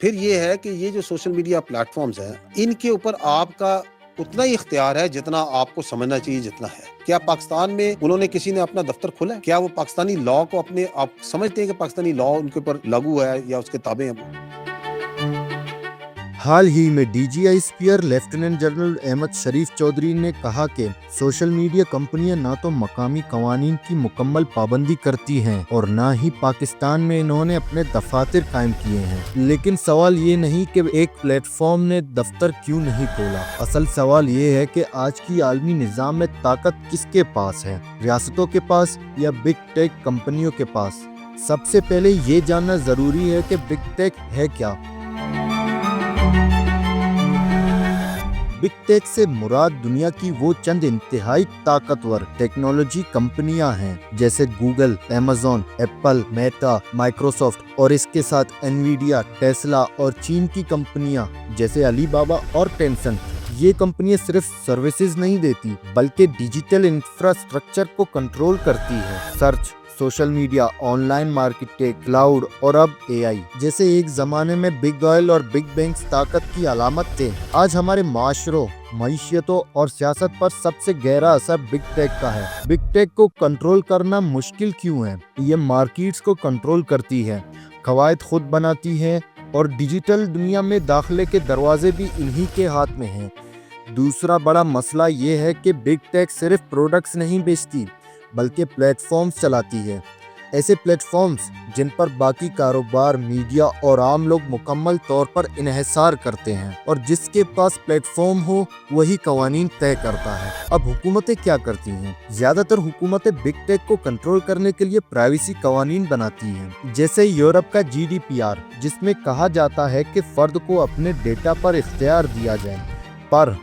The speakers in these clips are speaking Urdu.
پھر یہ ہے کہ یہ جو سوشل میڈیا پلیٹ فارمز ہیں، ان کے اوپر آپ کا اتنا ہی اختیار ہے جتنا آپ کو سمجھنا چاہیے جتنا ہے. کیا پاکستان میں انہوں نے کسی نے اپنا دفتر کھولا ہے؟ کیا وہ پاکستانی لا کو اپنے آپ سمجھتے ہیں کہ پاکستانی لا ان کے اوپر لاگو ہے یا اس کے تابع ہیں وہ؟ حال ہی میں ڈی جی آئی اسپیئر لیفٹیننٹ جنرل احمد شریف چودھری نے کہا کہ سوشل میڈیا کمپنیاں نہ تو مقامی قوانین کی مکمل پابندی کرتی ہیں اور نہ ہی پاکستان میں انہوں نے اپنے دفاتر قائم کیے ہیں. لیکن سوال یہ نہیں کہ ایک پلیٹ فارم نے دفتر کیوں نہیں کھولا. اصل سوال یہ ہے کہ آج کی عالمی نظام میں طاقت کس کے پاس ہے، ریاستوں کے پاس یا بگ ٹیک کمپنیوں کے پاس؟ سب سے پہلے یہ جاننا ضروری ہے کہ بگ ٹیک ہے کیا. بگ ٹیک سے مراد دنیا کی وہ چند انتہائی طاقتور ٹیکنالوجی کمپنیاں ہیں جیسے Google, Amazon, apple, meta, Microsoft اور اس کے ساتھ انویڈیا، ٹیسلا اور چین کی کمپنیاں جیسے علی بابا اور ٹینسنٹ. یہ کمپنیاں صرف سروسز نہیں دیتی بلکہ ڈیجیٹل انفراسٹرکچر کو کنٹرول کرتی ہے. Search, social media, on line marketing, cloud اور اب اے آئی جیسے ایک زمانے میں بگ آئل اور بگ بینکس طاقت کی علامت تھے، آج ہمارے معاشروں، معیشتوں اور سیاست پر سب سے گہرا اثر بگ ٹیک کا ہے. بگ ٹیک کو کنٹرول کرنا مشکل کیوں ہے؟ یہ مارکیٹس کو کنٹرول کرتی ہے، قواعد خود بناتی ہے اور ڈیجیٹل دنیا میں داخلے کے دروازے بھی انہی کے ہاتھ میں ہیں. دوسرا بڑا مسئلہ یہ ہے کہ بگ ٹیک صرف پروڈکٹس نہیں بیچتی بلکہ پلیٹ فارمز چلاتی ہے. ایسے پلیٹ فارمز جن پر باقی کاروبار، میڈیا اور عام لوگ مکمل طور پر انحصار کرتے ہیں، اور جس کے پاس پلیٹ فارم ہو وہی قوانین طے کرتا ہے. اب حکومتیں کیا کرتی ہیں؟ زیادہ تر حکومتیں بگ ٹیک کو کنٹرول کرنے کے لیے پرائیویسی قوانین بناتی ہیں، جیسے یورپ کا جی ڈی پی آر، جس میں کہا جاتا ہے کہ فرد کو اپنے ڈیٹا پر اختیار دیا جائے. پر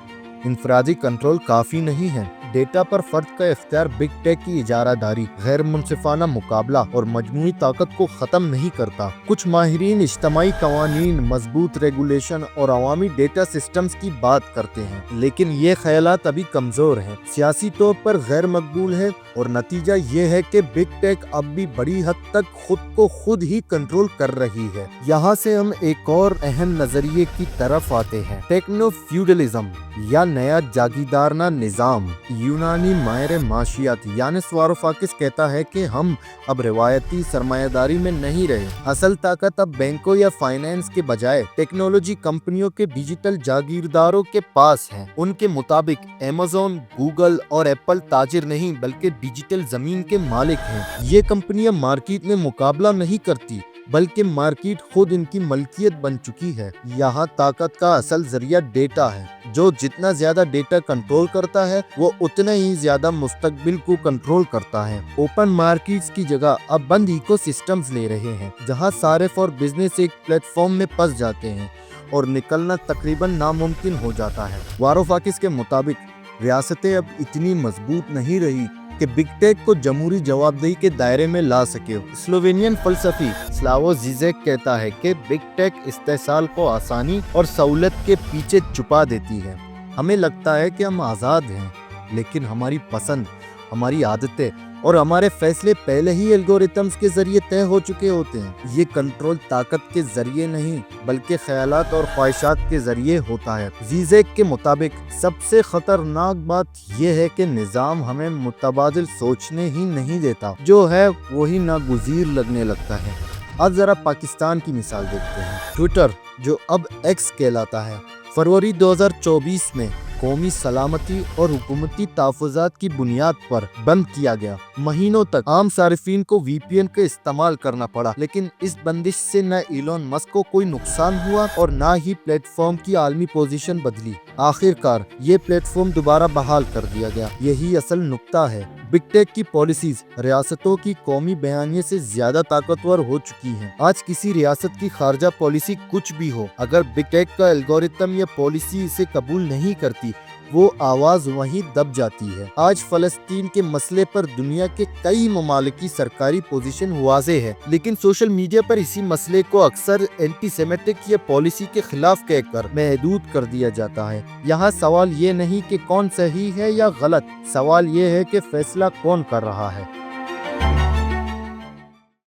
انفرادی کنٹرول کافی نہیں ہے. ڈیٹا پر فرد کا اختیار بگ ٹیک کی اجارہ داری، غیر منصفانہ مقابلہ اور مجموعی طاقت کو ختم نہیں کرتا. کچھ ماہرین اجتماعی قوانین، مضبوط ریگولیشن اور عوامی ڈیٹا سسٹمز کی بات کرتے ہیں، لیکن یہ خیالات ابھی کمزور ہیں، سیاسی طور پر غیر مقبول ہے، اور نتیجہ یہ ہے کہ بگ ٹیک اب بھی بڑی حد تک خود کو خود ہی کنٹرول کر رہی ہے. یہاں سے ہم ایک اور اہم نظریے کی طرف آتے ہیں، ٹیکنو فیوڈلزم یا نیا جاگیردارانہ نظام. یونانی ماہر معاشیات یانس واروفاکس کہتا ہے کہ ہم اب روایتی سرمایہ داری میں نہیں رہے. اصل طاقت اب بینکوں یا فائنانس کے بجائے ٹیکنالوجی کمپنیوں کے ڈیجیٹل جاگیرداروں کے پاس ہے. ان کے مطابق ایمیزون، گوگل اور ایپل تاجر نہیں بلکہ ڈیجیٹل زمین کے مالک ہیں. یہ کمپنیاں مارکیٹ میں مقابلہ نہیں کرتی بلکہ مارکیٹ خود ان کی ملکیت بن چکی ہے. یہاں طاقت کا اصل ذریعہ ڈیٹا ہے. جو جتنا زیادہ ڈیٹا کنٹرول کرتا ہے وہ اتنا ہی زیادہ مستقبل کو کنٹرول کرتا ہے. اوپن مارکیٹس کی جگہ اب بند ایکو سسٹمز لے رہے ہیں جہاں صارف اور بزنس ایک پلیٹ فارم میں پس جاتے ہیں اور نکلنا تقریباً ناممکن ہو جاتا ہے. واروفاکس کے مطابق ریاستیں اب اتنی مضبوط نہیں رہی کہ بگ ٹیک کو جمہوری جواب دہی کے دائرے میں لا سکے. سلووینین فلسفی سلاوو زیزیک کہتا ہے کہ بگ ٹیک استحصال کو آسانی اور سہولت کے پیچھے چھپا دیتی ہے. ہمیں لگتا ہے کہ ہم آزاد ہیں، لیکن ہماری پسند، ہماری عادتیں اور ہمارے فیصلے پہلے ہی الگورتھمز کے ذریعے طے ہو چکے ہوتے ہیں. یہ کنٹرول طاقت کے ذریعے نہیں بلکہ خیالات اور خواہشات کے ذریعے ہوتا ہے. زیزیک کے مطابق سب سے خطرناک بات یہ ہے کہ نظام ہمیں متبادل سوچنے ہی نہیں دیتا، جو ہے وہی ناگزیر لگنے لگتا ہے. اب ذرا پاکستان کی مثال دیکھتے ہیں. ٹویٹر، جو اب ایکس کہلاتا ہے، فروری 2024 میں قومی سلامتی اور حکومتی تحفظات کی بنیاد پر بند کیا گیا. مہینوں تک عام صارفین کو وی پی این کا استعمال کرنا پڑا، لیکن اس بندش سے نہ ایلون مسک کو کوئی نقصان ہوا اور نہ ہی پلیٹ فارم کی عالمی پوزیشن بدلی. آخر کار یہ پلیٹ فارم دوبارہ بحال کر دیا گیا. یہی اصل نقطہ ہے. بگ ٹیک کی پالیسیز ریاستوں کی قومی بیانیے سے زیادہ طاقتور ہو چکی ہیں. آج کسی ریاست کی خارجہ پالیسی کچھ بھی ہو، اگر بگ ٹیک کا الگورتھم یا پالیسی اسے قبول نہیں کرتی، وہ آواز وہیں دب جاتی ہے. آج فلسطین کے مسئلے پر دنیا کے کئی ممالک کی سرکاری پوزیشن واضح ہے، لیکن سوشل میڈیا پر اسی مسئلے کو اکثر اینٹی سیمیٹک یا پالیسی کے خلاف کہہ کر محدود کر دیا جاتا ہے. یہاں سوال یہ نہیں کہ کون صحیح ہے یا غلط، سوال یہ ہے کہ فیصلہ کون کر رہا ہے.